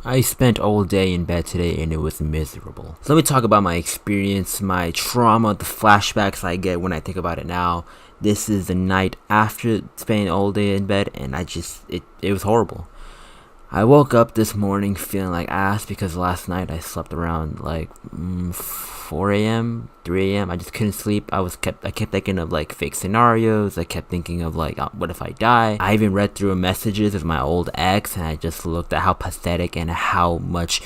I spent all day in bed today and it was miserable. So let me talk about my experience, my trauma, the flashbacks I get when I think about it now. This is the night after spending all day in bed and it was horrible. I woke up this morning feeling like ass because last night I slept around like 4 a.m., 3 a.m. I just couldn't sleep. I kept thinking of like fake scenarios. I kept thinking of like what if I die? I even read through messages of my old ex and I just looked at how pathetic and how much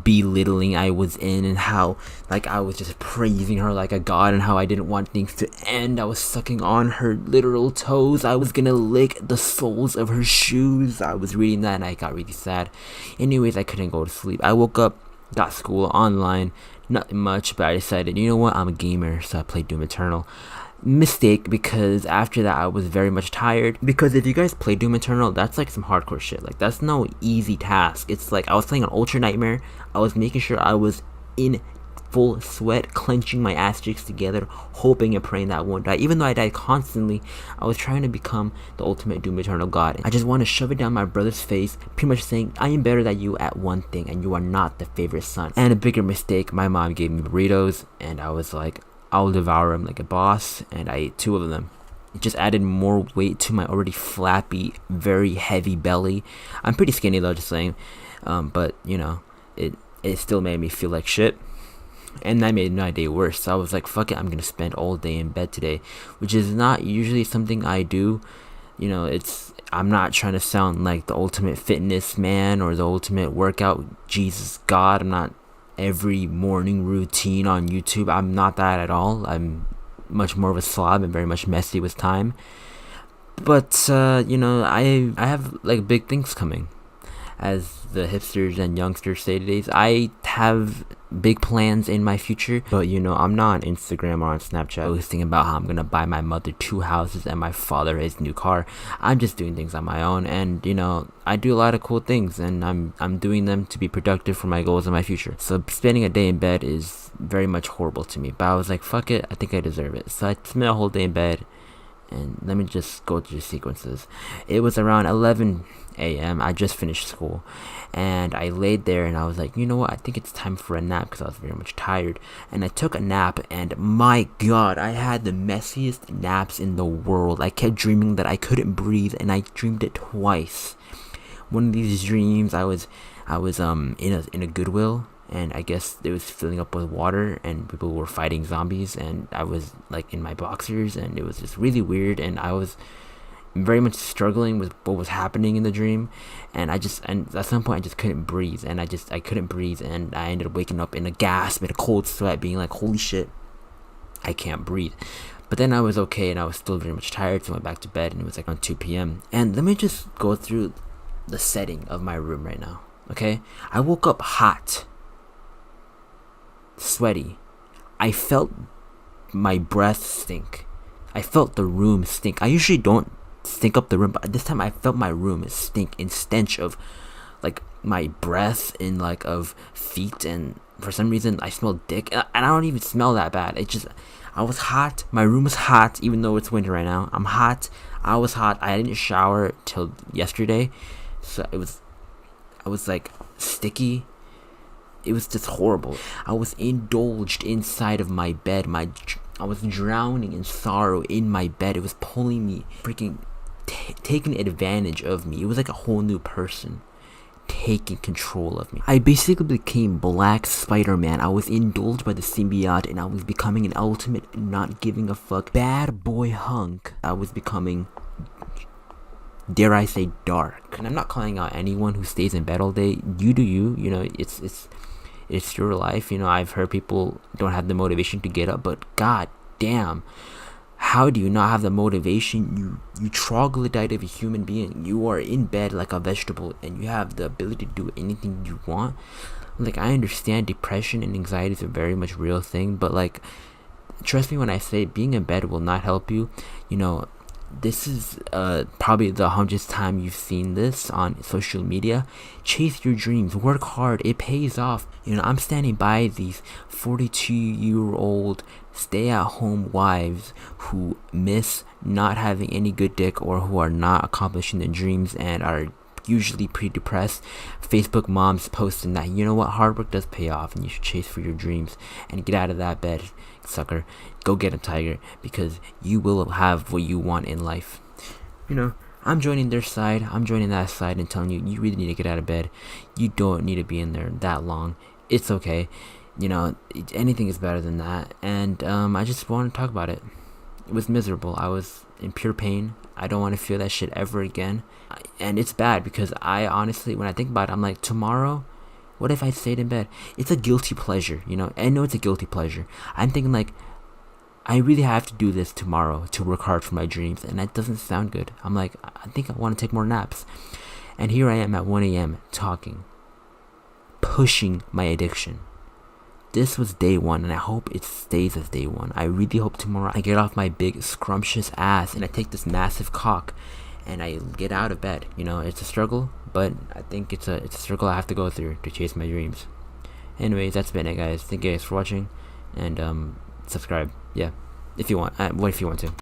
belittling I was in and how like I was just praising her like a god and how I didn't want things to end. I was sucking on her literal toes. I was gonna lick the soles of her shoes. I was reading that and I got really sad. Anyways, I couldn't go to sleep. I woke up, got school online, nothing much, but I decided, you know what, I'm a gamer, so I played Doom Eternal. Mistake, because after that I was very much tired. Because if you guys play Doom Eternal, that's like some hardcore shit. Like that's no easy task. It's like I was playing an Ultra Nightmare. I was making sure I was in full sweat, clenching my ass cheeks together, hoping and praying that I won't die. Even though I died constantly, I was trying to become the ultimate Doom Eternal god. I just want to shove it down my brother's face, pretty much saying, I am better than you at one thing, and you are not the favorite son. And a bigger mistake, my mom gave me burritos, and I was like, I'll devour them like a boss, and I ate two of them. It just added more weight to my already flappy, very heavy belly. I'm pretty skinny though, just saying. But you know, it still made me feel like shit. And that made my day worse. So I was like, fuck it, I'm gonna spend all day in bed today, which is not usually something I do. You know, I'm not trying to sound like the ultimate fitness man or the ultimate workout Jesus God. I'm not every morning routine on YouTube. I'm not that at all. I'm much more of a slob and very much messy with time. But you know, I have like big things coming, as the hipsters and youngsters say today's. I have big plans in my future, but you know, I'm not on Instagram or on Snapchat posting about how I'm gonna buy my mother 2 houses and my father his new car. I'm just doing things on my own, and you know, I do a lot of cool things, and I'm doing them to be productive for my goals in my future. So spending a day in bed is very much horrible to me, but I was like, fuck it, I think I deserve it. So I spent a whole day in bed. And let me just go through the sequences. It was around 11 a.m. I just finished school. And I laid there and I was like, you know what? I think it's time for a nap because I was very much tired. And I took a nap and my god, I had the messiest naps in the world. I kept dreaming that I couldn't breathe and I dreamed it twice. One of these dreams, I was in a Goodwill, and I guess it was filling up with water and people were fighting zombies, and I was like in my boxers, and it was just really weird, and I was very much struggling with what was happening in the dream, and at some point I just couldn't breathe, and I couldn't breathe, and I ended up waking up in a gasp, in a cold sweat, being like, holy shit, I can't breathe. But then I was okay, and I was still very much tired, so I went back to bed, and it was like around 2 p.m. And let me just go through the setting of my room right now, okay? I woke up hot, sweaty. I felt my breath stink. I felt the room stink. I usually don't stink up the room, but this time I felt my room stink in stench of like my breath and like of feet, and for some reason I smelled dick, and I don't even smell that bad. I was hot. My room was hot, even though it's winter right now. I'm hot. I was hot. I didn't shower till yesterday, so I was like sticky. It was just horrible. I was indulged inside of my bed. I was drowning in sorrow in my bed. It was pulling me, freaking taking advantage of me. It was like a whole new person taking control of me. I basically became Black Spider-Man. I was indulged by the symbiote, and I was becoming an ultimate not giving a fuck bad boy hunk. I was becoming, dare I say, dark. And I'm not calling out anyone who stays in bed all day. You do you. You know, it's your life. You know, I've heard people don't have the motivation to get up, but god damn, how do you not have the motivation? You troglodyte of a human being. You are in bed like a vegetable, and you have the ability to do anything you want. Like, I understand depression and anxiety is a very much real thing, but like, trust me when I say being in bed will not help you. You know, this is probably the 100th time you've seen this on social media. Chase your dreams, work hard, it pays off. You know, I'm standing by these 42-year-old stay-at-home wives who miss not having any good dick, or who are not accomplishing their dreams and are usually pretty depressed, Facebook moms posting that, you know what, hard work does pay off and you should chase for your dreams and get out of that bed, sucker. Go get a tiger, because you will have what you want in life. You know, I'm joining their side, I'm joining that side and telling you, you really need to get out of bed. You don't need to be in there that long. It's okay. You know, anything is better than that. And I just want to talk about it. It was miserable. I was in pure pain. I don't want to feel that shit ever again. And it's bad because I honestly, when I think about it, I'm like, tomorrow, what if I stayed in bed? It's a guilty pleasure, you know? I know it's a guilty pleasure. I'm thinking like, I really have to do this tomorrow to work hard for my dreams. And that doesn't sound good. I'm like, I think I want to take more naps. And here I am at 1 a.m. talking, pushing my addiction. This was day one, and I hope it stays as day one. I really hope tomorrow I get off my big scrumptious ass and I take this massive cock and I get out of bed. You know, it's a struggle, but I think it's a struggle I have to go through to chase my dreams. Anyways, that's been it, guys. Thank you guys for watching, and subscribe. Yeah, if you want. What if you want to?